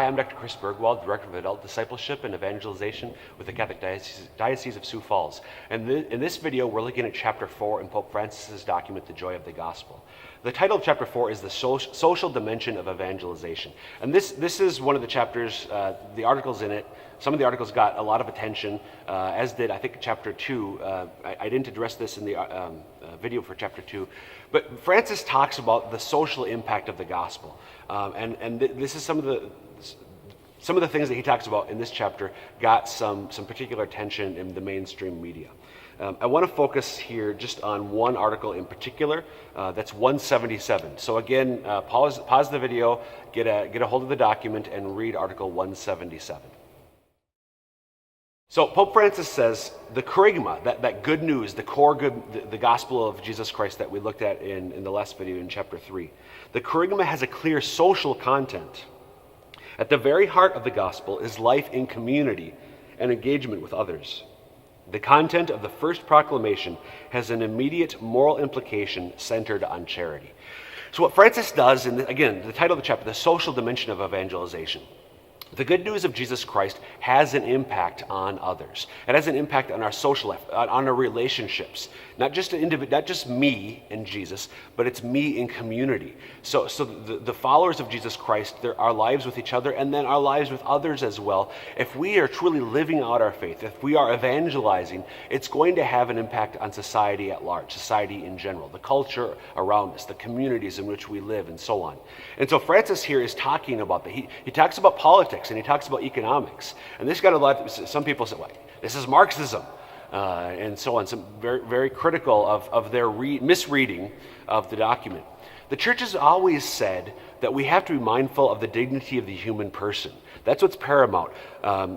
I'm Dr. Chris Bergwald, Director of Adult Discipleship and Evangelization with the Catholic Diocese of Sioux Falls. And in this video, we're looking at Chapter 4 in Pope Francis's document, The Joy of the Gospel. The title of Chapter 4 is the social dimension of evangelization. And this is one of the chapters, the articles in it, some of the articles got a lot of attention, as did, I think, Chapter 2. I didn't address this in the video for Chapter 2. But Francis talks about the social impact of the gospel. This is some of the things that he talks about in this chapter got some particular attention in the mainstream media. I want to focus here just on one article in particular. That's 177. So again, pause the video, get a hold of the document, and read Article 177. So Pope Francis says the kerygma, that good news, the core good, the gospel of Jesus Christ that we looked at in the last video in Chapter 3, the kerygma has a clear social content. At the very heart of the gospel is life in community and engagement with others. The content of the first proclamation has an immediate moral implication centered on charity. So what Francis does, again, the title of the chapter, the social dimension of evangelization. The good news of Jesus Christ has an impact on others. It has an impact on our social life, on our relationships. Not just me and Jesus, but it's me in community. So the followers of Jesus Christ, our lives with each other, and then our lives with others as well. If we are truly living out our faith, if we are evangelizing, it's going to have an impact on society at large, society in general, the culture around us, the communities in which we live, and so on. And so Francis here is talking about that. He talks about politics. And he talks about economics. And this got some people say, well, this is Marxism, and so on. Some very, very critical of their misreading of the document. The Church has always said that we have to be mindful of the dignity of the human person. That's what's paramount.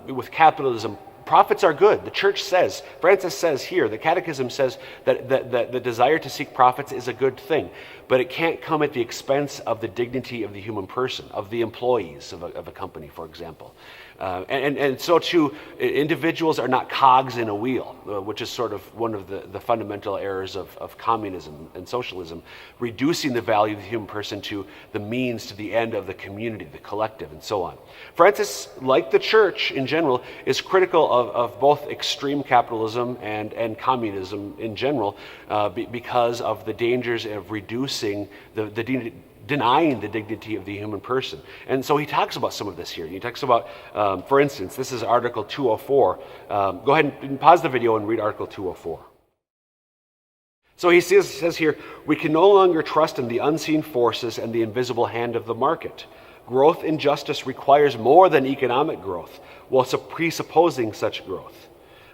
With capitalism, profits are good. The Church says, Francis says here, the Catechism says that the desire to seek profits is a good thing, but it can't come at the expense of the dignity of the human person, of the employees of a company, for example. And so too, individuals are not cogs in a wheel, which is sort of one of the fundamental errors of communism and socialism, reducing the value of the human person to the means to the end of the community, the collective, and so on. Francis, like the Church in general, is critical of both extreme capitalism and communism in general because of the dangers of reducing denying the dignity of the human person. And so he talks about some of this here. He talks about, for instance, this is Article 204. Go ahead and pause the video and read Article 204. So he says here, we can no longer trust in the unseen forces and the invisible hand of the market. Growth in justice requires more than economic growth, while presupposing such growth.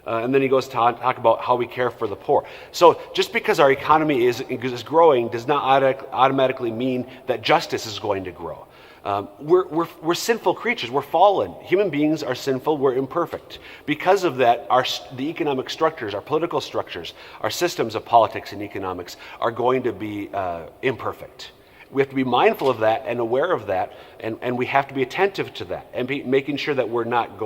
And then he goes to talk about how we care for the poor. So just because our economy is growing does not automatically mean that justice is going to grow. We're sinful creatures. We're fallen. Human beings are sinful. We're imperfect. Because of that, the economic structures, our political structures, our systems of politics and economics are going to be imperfect. We have to be mindful of that and aware of that, and we have to be attentive to that and making sure that we're not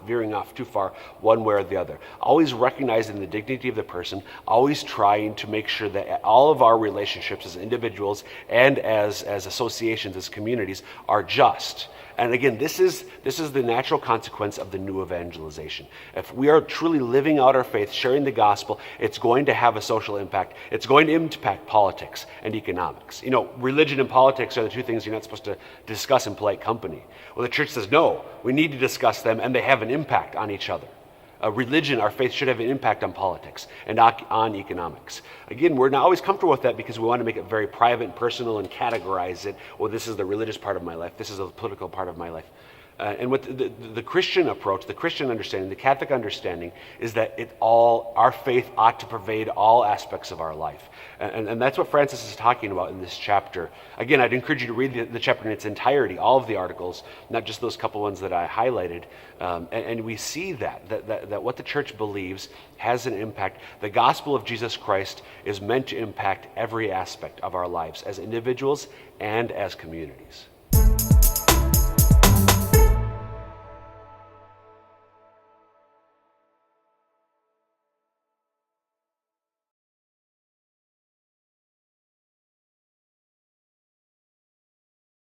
veering off too far one way or the other. Always recognizing the dignity of the person, always trying to make sure that all of our relationships as individuals and as associations, as communities, are just. And again, this is the natural consequence of the new evangelization. If we are truly living out our faith, sharing the gospel, it's going to have a social impact. It's going to impact politics and economics. Religion and politics are the two things you're not supposed to discuss in polite company. Well, the Church says, no, we need to discuss them, and they have an impact on each other. Religion, our faith, should have an impact on politics and on economics. Again, we're not always comfortable with that because we want to make it very private and personal and categorize it. Well, this is the religious part of my life. This is the political part of my life. And what the Christian approach, the Christian understanding, the Catholic understanding is that our faith ought to pervade all aspects of our life. And that's what Francis is talking about in this chapter. Again, I'd encourage you to read the chapter in its entirety, all of the articles, not just those couple ones that I highlighted. And we see that what the Church believes has an impact. The gospel of Jesus Christ is meant to impact every aspect of our lives as individuals and as communities.